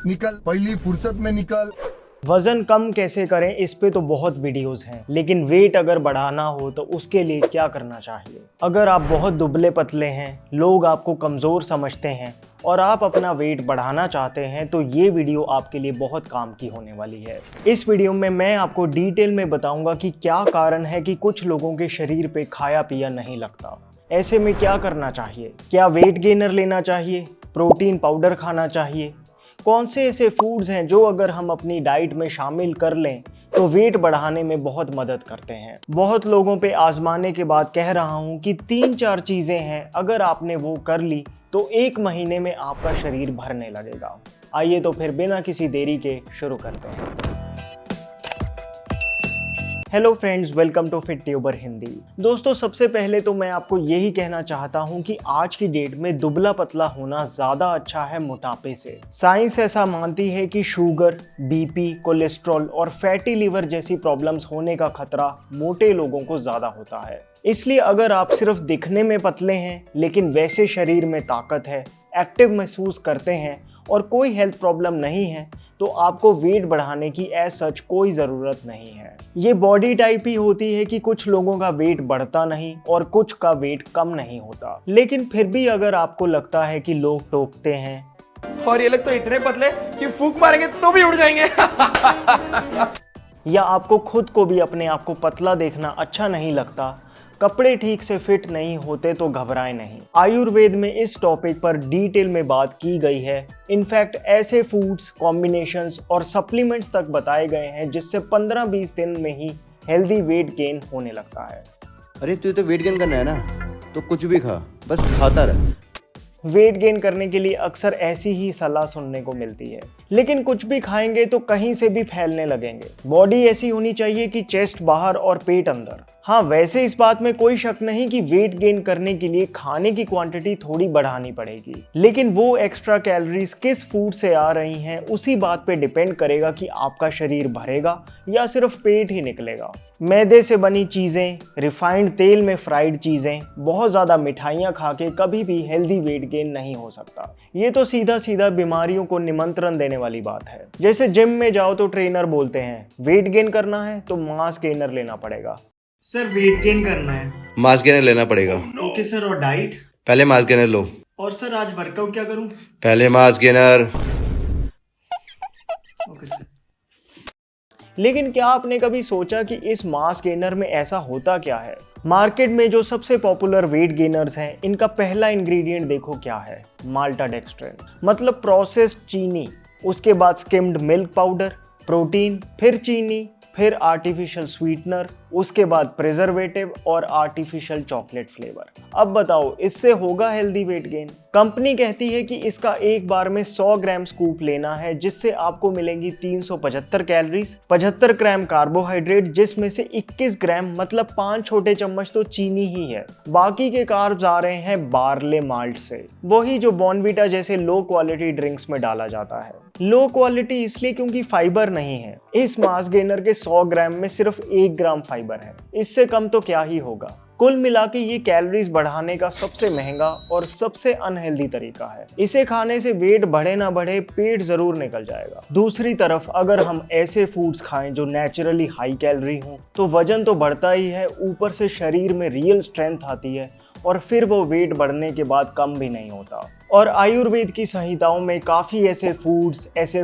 निकल, पहली फुर्सत में निकल। वजन कम कैसे करें, इस पे तो बहुत वीडियोस हैं, लेकिन वेट अगर बढ़ाना हो तो उसके लिए क्या करना चाहिए। अगर आप बहुत दुबले पतले हैं, लोग आपको कमज़ोर समझते हैं और आप अपना वेट बढ़ाना चाहते हैं, तो ये वीडियो आपके लिए बहुत काम की होने वाली है। इस वीडियो में मैं आपको डिटेल में बताऊंगा कि क्या कारण है कि कुछ लोगों के शरीर पे खाया पिया नहीं लगता। ऐसे में क्या करना चाहिए, क्या वेट गेनर लेना चाहिए, प्रोटीन पाउडर खाना चाहिए, कौन से ऐसे फूड्स हैं जो अगर हम अपनी डाइट में शामिल कर लें तो वेट बढ़ाने में बहुत मदद करते हैं। बहुत लोगों पे आजमाने के बाद कह रहा हूँ कि 3-4 चीज़ें हैं, अगर आपने वो कर ली तो 1 महीने में आपका शरीर भरने लगेगा। आइए तो फिर बिना किसी देरी के शुरू करते हैं। Hello friends, welcome to Fit Tuber Hindi. दोस्तों, सबसे पहले तो मैं आपको यही कहना चाहता हूं कि आज की डेट में दुबला पतला होना ज़्यादा अच्छा है मोटापे से। साइंस ऐसा मानती है कि शुगर, बीपी, कोलेस्ट्रॉल और फैटी लीवर जैसी प्रॉब्लम्स होने का खतरा मोटे लोगों को ज़्यादा होता है। इसलिए अगर आप सिर्फ दिखने में पतले हैं लेकिन वैसे शरीर में ताकत है, एक्टिव महसूस करते हैं और कोई हेल्थ प्रॉब्लम नहीं है, तो आपको वेट बढ़ाने की एज सच कोई ज़रूरत नहीं है। ये बॉडी टाइप ही होती है कि कुछ लोगों का वेट बढ़ता नहीं और कुछ का वेट कम नहीं होता। लेकिन फिर भी अगर आपको लगता है कि लोग टोकते हैं और ये लोग तो इतने पतले कि फूंक मारेंगे तो भी उड़ जाएंगे या आपको खुद को भी अपने आप को पतला देखना अच्छा नहीं लगता, कपड़े ठीक से फिट नहीं होते, तो घबराएं नहीं। आयुर्वेद में इस टॉपिक पर डिटेल में बात की गई है। इनफैक्ट ऐसे फूड्स, कॉम्बिनेशंस और सप्लीमेंट्स तक बताए गए हैं जिससे 15-20 दिन में ही हेल्दी वेट गेन होने लगता है। अरे तुझे तो वेट गेन करना है ना, तो कुछ भी खा, बस खाता रह। वेट गेन करने के लिए अक्सर ऐसी ही सलाह सुनने को मिलती है, लेकिन कुछ भी खाएंगे तो कहीं से भी फैलने लगेंगे। बॉडी ऐसी होनी चाहिए कि चेस्ट बाहर और पेट अंदर। हाँ, वैसे इस बात में कोई शक नहीं कि वेट गेन करने के लिए खाने की क्वांटिटी थोड़ी बढ़ानी पड़ेगी, लेकिन वो एक्स्ट्रा कैलोरीज किस फूड से आ रही हैं उसी बात पे डिपेंड करेगा कि आपका शरीर भरेगा या सिर्फ पेट ही निकलेगा। मैदे से बनी चीज़ें, रिफाइंड तेल में फ्राइड चीज़ें, बहुत ज़्यादा मिठाइयाँ खा के कभी भी हेल्दी वेट गेन नहीं हो सकता। ये तो सीधा सीधा बीमारियों को निमंत्रण देने वाली बात है। जैसे जिम में जाओ तो ट्रेनर बोलते हैं वेट गेन करना है तो मास गेनर लेना पड़ेगा। सर, वेट गेन करना है, मास गेनर लेना पड़ेगा। ओके सर, और डाइट? पहले मास गेनर लो। और सर, आज वर्कआउट क्या करूं? पहले मास गेनर। Okay sir. लेकिन क्या आपने कभी सोचा कि इस मास गेनर में ऐसा होता क्या है? मार्केट में जो सबसे पॉपुलर वेट गेनर्स हैं, इनका पहला इंग्रेडिएंट देखो क्या है, माल्टाडेक्स्ट्रिन, मतलब प्रोसेस्ड चीनी। उसके बाद स्किम्ड मिल्क पाउडर, प्रोटीन, फिर चीनी, फिर आर्टिफिशियल स्वीटनर, उसके बाद प्रिजर्वेटिव और आर्टिफिशियल चॉकलेट फ्लेवर। अब बताओ, इससे होगा हेल्दी वेट गेन? कंपनी कहती है कि इसका एक बार में 100 ग्राम स्कूप लेना है, जिससे आपको मिलेंगी 375 कैलोरीज, 75 ग्राम कार्बोहाइड्रेट, जिसमें से 21 ग्राम मतलब 5 छोटे चम्मच तो चीनी ही है। बाकी के कार्ब्स आ रहे हैं बार्ले माल्ट से, वही जो बॉर्नवीटा जैसे लो क्वालिटी ड्रिंक्स में डाला जाता है। लो क्वालिटी इसलिए क्योंकि फाइबर नहीं है। इस मास गेनर के 100 ग्राम में सिर्फ 1 ग्राम फाइबर है, इससे कम तो क्या ही होगा। कुल मिला के ये कैलोरीज बढ़ाने का सबसे महंगा और सबसे अनहेल्दी तरीका है। इसे खाने से वेट बढ़े ना बढ़े, पेट जरूर निकल जाएगा। दूसरी तरफ अगर हम ऐसे फूड्स खाएं जो नेचुरली हाई कैलोरी हों, तो वजन तो बढ़ता ही है, ऊपर से शरीर में रियल स्ट्रेंथ आती है और फिर वो वेट बढ़ने के बाद कम भी नहीं होता। और आयुर्वेद की संहिताओं में काफ़ी ऐसे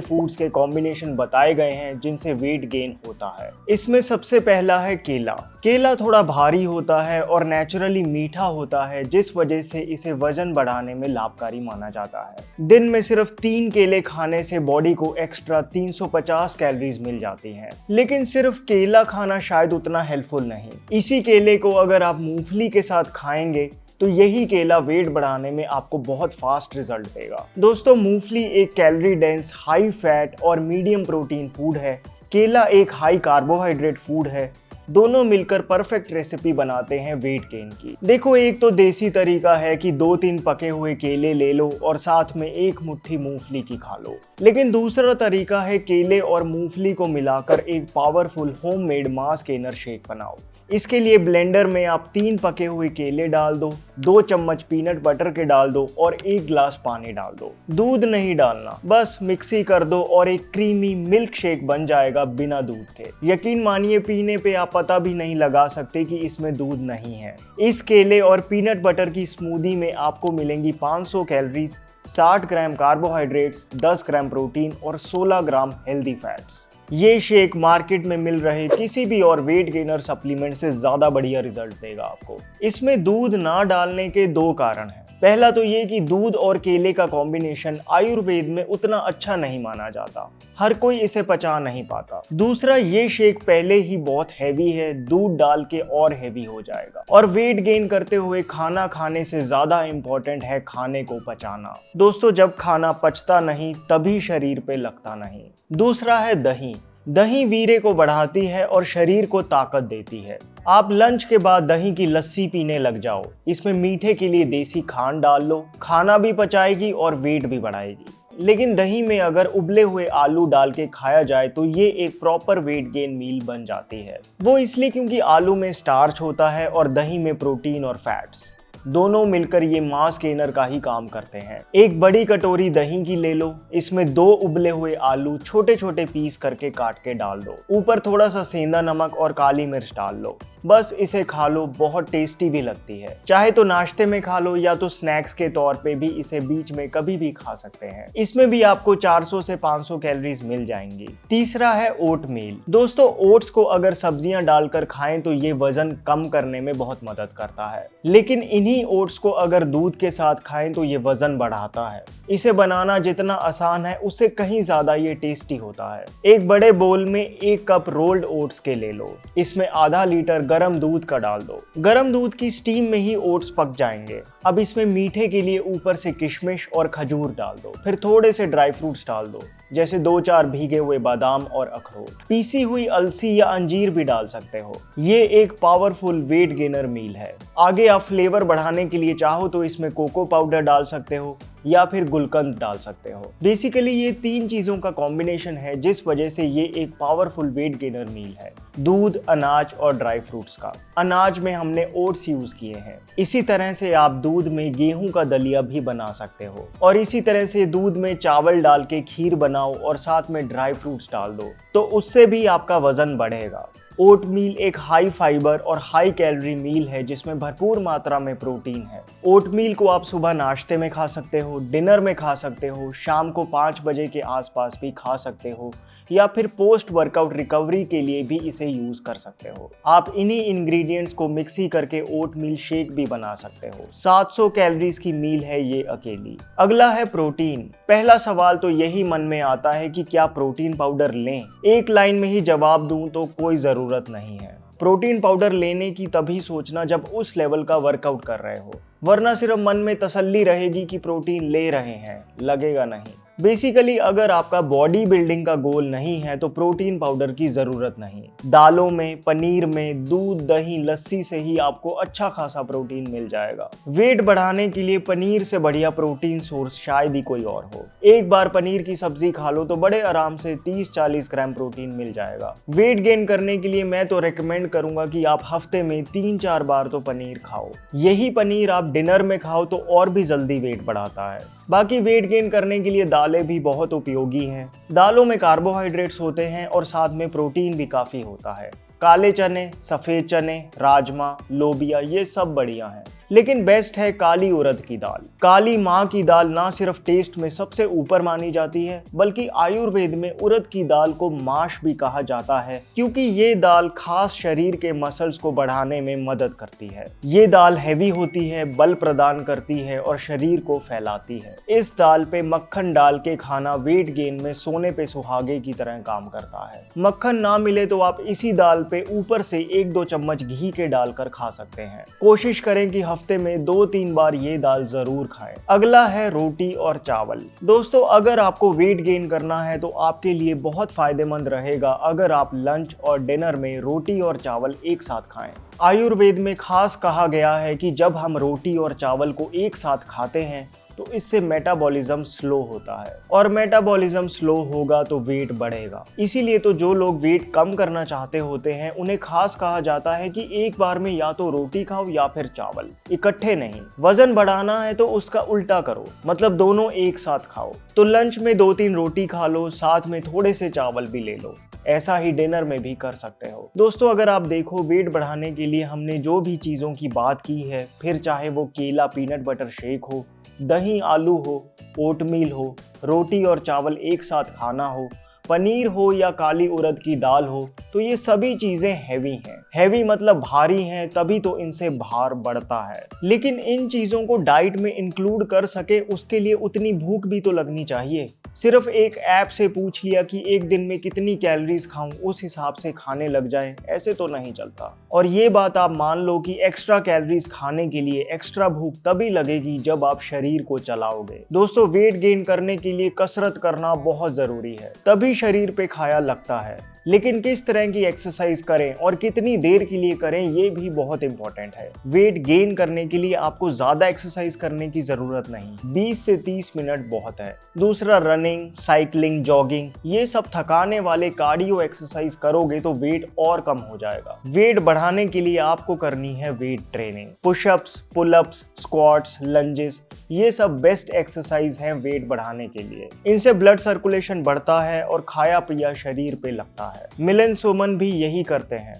फूड्स के कॉम्बिनेशन बताए गए हैं जिनसे वेट गेन होता है। इसमें सबसे पहला है केला। केला थोड़ा भारी होता है और नेचुरली मीठा होता है, जिस वजह से इसे वजन बढ़ाने में लाभकारी माना जाता है। दिन में सिर्फ 3 केले खाने से बॉडी को एक्स्ट्रा 350 कैलोरीज मिल जाती हैं। लेकिन सिर्फ केला खाना शायद उतना हेल्पफुल नहीं। इसी केले को अगर आप मूंगफली के साथ खाएंगे तो यही केला वेट बढ़ाने में आपको बहुत फास्ट रिजल्ट देगा। दोस्तों, मूंगफली एक कैलोरी डेंस, हाई फैट और मीडियम प्रोटीन फूड है। केला एक हाई कार्बोहाइड्रेट फूड है। दोनों मिलकर परफेक्ट रेसिपी बनाते हैं वेट गेन की। देखो, एक तो देसी तरीका है कि 2-3 पके हुए केले ले लो और साथ में 1 मुट्ठी मूंगफली की खा लो। लेकिन दूसरा तरीका है केले और मूंगफली को मिलाकर एक powerful homemade mass gainer shake बनाओ। इसके लिए ब्लेंडर में आप 3 पके हुए केले डाल दो, 2 चम्मच पीनट बटर के डाल दो और 1 ग्लास पानी डाल दो। दूध नहीं डालना, बस मिक्सी कर दो और एक क्रीमी मिल्क शेक बन जाएगा बिना दूध के। यकीन मानिए पीने पे आप पता भी नहीं लगा सकते कि इसमें दूध नहीं है। इस केले और पीनट बटर की स्मूदी में आपको मिलेंगी 500 कैलोरीज, 60 ग्राम कार्बोहाइड्रेट्स, 10 ग्राम प्रोटीन और 16 ग्राम हेल्दी फैट्स। ये शेक मार्केट में मिल रहे किसी भी और वेट गेनर सप्लीमेंट से ज्यादा बढ़िया रिजल्ट देगा आपको। इसमें दूध ना डालने के 2 कारण हैं। पहला तो ये कि दूध और केले का कॉम्बिनेशन आयुर्वेद में उतना अच्छा नहीं माना जाता, हर कोई इसे पचा नहीं पाता। दूसरा, ये शेक पहले ही बहुत हैवी है, दूध डाल के और हैवी हो जाएगा। और वेट गेन करते हुए खाना खाने से ज्यादा इंपॉर्टेंट है खाने को पचाना। दोस्तों, जब खाना पचता नहीं तभी शरीर पे लगता नहीं। दूसरा है दही। दही वीर्य को बढ़ाती है और शरीर को ताकत देती है। आप लंच के बाद दही की लस्सी पीने लग जाओ, इसमें मीठे के लिए देसी खांड डाल लो, खाना भी पचाएगी और वेट भी बढ़ाएगी। लेकिन दही में अगर उबले हुए आलू डाल के खाया जाए तो ये एक प्रॉपर वेट गेन मील बन जाती है। वो इसलिए क्योंकि आलू में स्टार्च होता है और दही में प्रोटीन और फैट्स, दोनों मिलकर ये मास गेनर का ही काम करते हैं। एक बड़ी कटोरी दही की ले लो, इसमें 2 उबले हुए आलू छोटे छोटे पीस करके काट के डाल दो, ऊपर थोड़ा सा सेंधा नमक और काली मिर्च डाल लो। बस इसे खा लो, बहुत टेस्टी भी लगती है। चाहे तो नाश्ते में खा लो या तो स्नैक्स के तौर पे भी इसे बीच में कभी भी खा सकते हैं। इसमें भी आपको 400 से 500 कैलोरीज मिल जाएंगी। तीसरा है ओट मील। दोस्तों, ओट्स को अगर सब्जियां डालकर खाएं तो ये वजन कम करने में बहुत मदद करता है, लेकिन इन्हीं ओट्स को अगर दूध के साथ खाएं तो ये वजन बढ़ाता है। इसे बनाना जितना आसान है उससे कहीं ज्यादा ये टेस्टी होता है। एक बड़े बोल में 1 कप रोल्ड ओट्स के ले लो, इसमें आधा लीटर गरम दूध का डाल दो। गरम दूध की स्टीम में ही ओट्स पक जाएंगे। अब इसमें मीठे के लिए ऊपर से किशमिश और खजूर डाल दो, फिर थोड़े से ड्राई फ्रूट्स डाल दो, जैसे 2-4 भीगे हुए बादाम और अखरोट। पीसी हुई अलसी या अंजीर भी डाल सकते हो। ये एक पावरफुल वेट गेनर मील है। आगे आप फ्लेवर बढ़ाने के लिए चाहो तो इसमें कोको पाउडर डाल सकते हो या फिर गुलकंद डाल सकते हो। बेसिकली ये 3 चीजों का कॉम्बिनेशन है जिस वजह से ये एक पावरफुल वेट गेनर मील है। दूध, अनाज और ड्राई फ्रूट्स का। अनाज में हमने ओट्स यूज किए हैं। इसी तरह से आप दूध में गेहूं का दलिया भी बना सकते हो और इसी तरह से दूध में चावल डाल के खीर बनाओ और साथ में ड्राई फ्रूट्स डाल दो, तो उससे भी आपका वजन बढ़ेगा। ओट मील एक हाई फाइबर और हाई कैलोरी मील है जिसमें भरपूर मात्रा में प्रोटीन है। ओट मील को आप सुबह नाश्ते में खा सकते हो, डिनर में खा सकते हो, शाम को 5 बजे के आसपास भी खा सकते हो या फिर पोस्ट वर्कआउट रिकवरी के लिए भी इसे यूज कर सकते हो। आप इन्हीं इंग्रेडिएंट्स को मिक्सी करके ओट मील शेक भी बना सकते हो। 700 कैलोरीज की मील है ये अकेली। अगला है प्रोटीन। पहला सवाल तो यही मन में आता है कि क्या प्रोटीन पाउडर लें? एक लाइन में ही जवाब दूं तो कोई जरूरत नहीं है। प्रोटीन पाउडर लेने की तभी सोचना जब उस लेवल का वर्कआउट कर रहे हो, वरना सिर्फ मन में तसल्ली रहेगी कि प्रोटीन ले रहे हैं, लगेगा नहीं। बेसिकली अगर आपका बॉडी बिल्डिंग का गोल नहीं है तो प्रोटीन पाउडर की जरूरत नहीं। दालों में, पनीर में, दूध, दही, लस्सी से ही आपको अच्छा खासा प्रोटीन मिल जाएगा। वेट बढ़ाने के लिए पनीर से बढ़िया प्रोटीन सोर्स शायद ही कोई और हो। एक बार पनीर की सब्जी खा लो तो बड़े आराम से 30-40 ग्राम प्रोटीन मिल जाएगा। वेट गेन करने के लिए मैं तो रेकमेंड करूंगा कि आप हफ्ते में 3-4 बार तो पनीर खाओ। यही पनीर आप डिनर में खाओ तो और भी जल्दी वेट बढ़ाता है। बाकी वेट गेन करने के लिए दालें भी बहुत उपयोगी हैं। दालों में कार्बोहाइड्रेट्स होते हैं और साथ में प्रोटीन भी काफ़ी होता है। काले चने, सफ़ेद चने, राजमा, लोबिया ये सब बढ़िया हैं। लेकिन बेस्ट है काली उड़द की दाल। काली माँ की दाल ना सिर्फ टेस्ट में सबसे ऊपर मानी जाती है बल्कि आयुर्वेद में उड़द की दाल को माश भी कहा जाता है, क्योंकि ये दाल खास शरीर के मसल्स को बढ़ाने में मदद करती है। ये दाल हैवी होती है, बल प्रदान करती है और शरीर को फैलाती है। इस दाल पे मक्खन डाल के खाना वेट गेन में सोने पे सुहागे की तरह काम करता है। मक्खन ना मिले तो आप इसी दाल पे ऊपर से 1-2 चम्मच घी के डालकर खा सकते हैं। कोशिश करें कि हफ्ते में 2-3 बार ये दाल जरूर खाएं। अगला है रोटी और चावल। दोस्तों, अगर आपको वेट गेन करना है तो आपके लिए बहुत फायदेमंद रहेगा अगर आप लंच और डिनर में रोटी और चावल एक साथ खाएं। आयुर्वेद में खास कहा गया है कि जब हम रोटी और चावल को एक साथ खाते हैं तो इससे मेटाबॉलिज्म स्लो होता है और मेटाबॉलिज्म स्लो होगा तो वेट बढ़ेगा। इसीलिए तो जो लोग वेट कम करना चाहते होते हैं उन्हें खास कहा जाता है कि एक बार में या तो रोटी खाओ या फिर चावल, इकट्ठे नहीं। वजन बढ़ाना है तो उसका उल्टा करो, मतलब दोनों एक साथ खाओ। तो लंच में 2-3 रोटी खा लो, साथ में थोड़े से चावल भी ले लो। ऐसा ही डिनर में भी कर सकते हो। दोस्तों अगर आप देखो वेट बढ़ाने के लिए हमने जो भी चीज़ों की बात की है, फिर चाहे वो केला पीनट बटर शेक हो, दही आलू हो, ओटमील हो, रोटी और चावल एक साथ खाना हो, पनीर हो या काली उड़द की दाल हो, तो ये सभी चीजें हैवी हैं। हैवी मतलब भारी हैं, तभी तो इनसे भार बढ़ता है। लेकिन इन चीजों को डाइट में इंक्लूड कर सके उसके लिए उतनी भूख भी तो लगनी चाहिए। सिर्फ एक ऐप से पूछ लिया कि एक दिन में कितनी कैलोरीज खाऊं, उस हिसाब से खाने लग जाएं, ऐसे तो नहीं चलता। और ये बात आप मान लो कि एक्स्ट्रा कैलोरीज खाने के लिए एक्स्ट्रा भूख तभी लगेगी जब आप शरीर को चलाओगे। दोस्तों वेट गेन करने के लिए कसरत करना बहुत जरूरी है, तभी शरीर पे खाया लगता है। लेकिन किस तरह की एक्सरसाइज करें और कितनी देर के लिए करें ये भी बहुत इंपॉर्टेंट है। वेट गेन करने के लिए आपको ज्यादा एक्सरसाइज करने की जरूरत नहीं, 20 से 30 मिनट बहुत है। दूसरा रनिंग, साइकिलिंग, जॉगिंग, ये सब थकाने वाले कार्डियो एक्सरसाइज करोगे तो वेट और कम हो जाएगा। वेट बढ़ाने के लिए आपको करनी है weight training. Pushups, pullups, squats, lunges, ये सब बेस्ट एक्सरसाइज हैं वेट बढ़ाने के लिए। इनसे ब्लड सर्कुलेशन बढ़ता है और खाया पिया शरीर पे लगता है। मिलन सोमन भी यही करते हैं।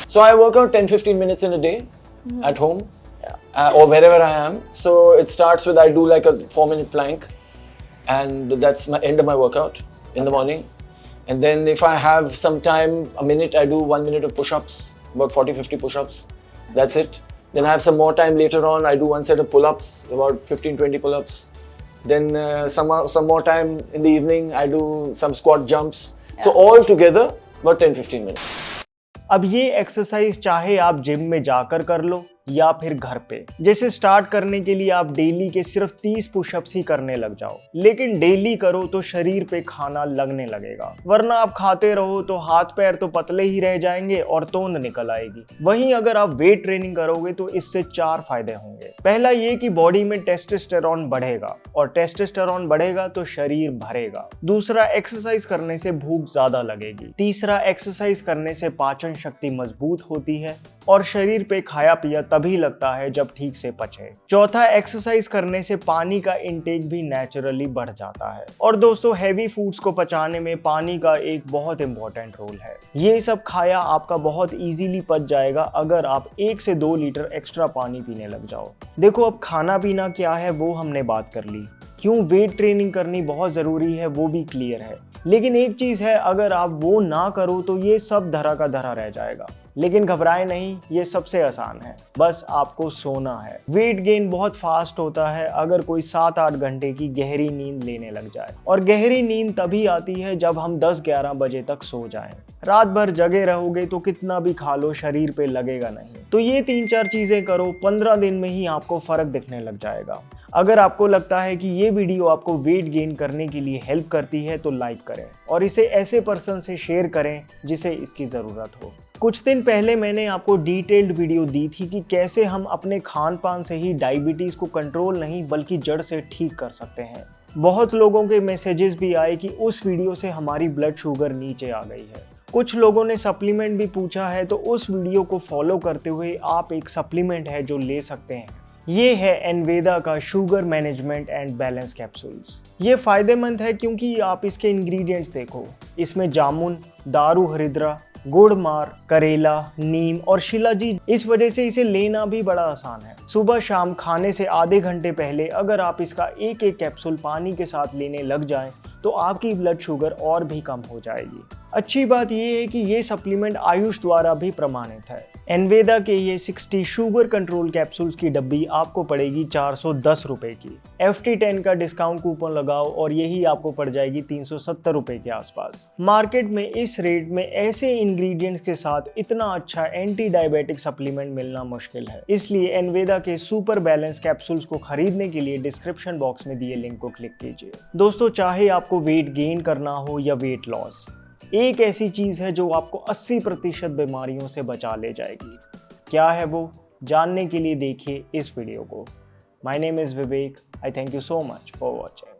So I work out 10-15 minutes in a day at home or wherever I am. So it starts with I do like a 4-minute plank, and that's my end of my workout in the morning. And then if I have some time, a minute, I do 1 minute of push-ups, about 40-50 push-ups. That's it. Then I have some more time later on. I do one set of pull-ups, about 15-20 pull-ups. Then some more time in the evening. I do some squat jumps. So all together about 10-15 minutes. अब ये exercise चाहे आप gym में जाकर कर लो या फिर घर पे। जैसे स्टार्ट करने के लिए आप डेली के सिर्फ 30 पुशअप्स ही करने लग जाओ, लेकिन डेली करो तो शरीर पे खाना लगने लगेगा, वरना आप खाते रहो तो हाथ पैर तो पतले ही रह जाएंगे और तोंद निकल आएगी। वहीं अगर आप वेट ट्रेनिंग करोगे तो इससे 4 फायदे होंगे। पहला ये कि बॉडी में टेस्टोस्टेरोन बढ़ेगा और टेस्टोस्टेरोन बढ़ेगा तो शरीर भरेगा। दूसरा, एक्सरसाइज करने से भूख ज्यादा लगेगी। तीसरा, एक्सरसाइज करने से पाचन शक्ति मजबूत होती है और शरीर पे खाया पिया तभी लगता है जब ठीक से पचे। चौथा, एक्सरसाइज करने से पानी का इंटेक भी नेचुरली बढ़ जाता है। और दोस्तों हैवी फूड्स को पचाने में पानी का एक बहुत इंपॉर्टेंट रोल है। ये सब खाया आपका बहुत इजीली पच जाएगा अगर आप 1 से 2 लीटर एक्स्ट्रा पानी पीने लग जाओ। देखो अब खाना पीना क्या है वो हमने बात कर ली, क्यों वेट ट्रेनिंग करनी बहुत जरूरी है वो भी क्लियर है। लेकिन एक चीज है, अगर आप वो ना करो तो ये सब धरा का धरा रह जाएगा। लेकिन घबराए नहीं, ये सबसे आसान है, बस आपको सोना है। वेट गेन बहुत फास्ट होता है अगर कोई 7-8 घंटे की गहरी नींद लेने लग जाए, और गहरी नींद तभी आती है जब हम 10-11 बजे तक सो जाएं। रात भर जगे रहोगे तो कितना भी खा लो शरीर पे लगेगा नहीं। तो ये 3-4 चीजें करो, 15 दिन में ही आपको फर्क दिखने लग जाएगा। अगर आपको लगता है कि ये वीडियो आपको वेट गेन करने के लिए हेल्प करती है तो लाइक करें और इसे ऐसे पर्सन से शेयर करें जिसे इसकी ज़रूरत हो। कुछ दिन पहले मैंने आपको डिटेल्ड वीडियो दी थी कि कैसे हम अपने खान पान से ही डायबिटीज़ को कंट्रोल नहीं बल्कि जड़ से ठीक कर सकते हैं। बहुत लोगों के मैसेजेस भी आए कि उस वीडियो से हमारी ब्लड शुगर नीचे आ गई है। कुछ लोगों ने सप्लीमेंट भी पूछा है, तो उस वीडियो को फॉलो करते हुए आप एक सप्लीमेंट है जो ले सकते हैं। ये है एनवेदा का sugar management and balance capsules. ये फायदेमंद है क्योंकि आप इसके इंग्रेडिएंट्स देखो, इसमें जामुन, दारू हरिद्रा, गुड़ मार, करेला, नीम और शिलाजीत, इस वजह से इसे लेना भी बड़ा आसान है। सुबह शाम खाने से आधे घंटे पहले अगर आप इसका एक एक कैप्सूल पानी के साथ लेने लग जाएं तो आपकी ब्लड शुगर और भी कम हो जाएगी। अच्छी बात यह है कि ये सप्लीमेंट आयुष द्वारा भी प्रमाणित है। एनवेदा के ये 60 शुगर कंट्रोल कैप्सूल्स की डब्बी आपको पड़ेगी 410 रुपए की। FT10 का डिस्काउंट कूपन लगाओ और यही आपको पड़ जाएगी 370 रुपए के आसपास। मार्केट में इस रेट में ऐसे इंग्रेडिएंट्स के साथ इतना अच्छा एंटी डायबिटिक सप्लीमेंट मिलना मुश्किल है। इसलिए एनवेदा के सुपर बैलेंस कैप्सूल्स को खरीदने के लिए डिस्क्रिप्शन बॉक्स में दिए लिंक को क्लिक कीजिए। दोस्तों, चाहे आपको वेट गेन करना हो या वेट लॉस, एक ऐसी चीज है जो आपको 80% बीमारियों से बचा ले जाएगी। क्या है वो? जानने के लिए देखिए इस वीडियो को। My name is Vivek. I thank you so much for watching.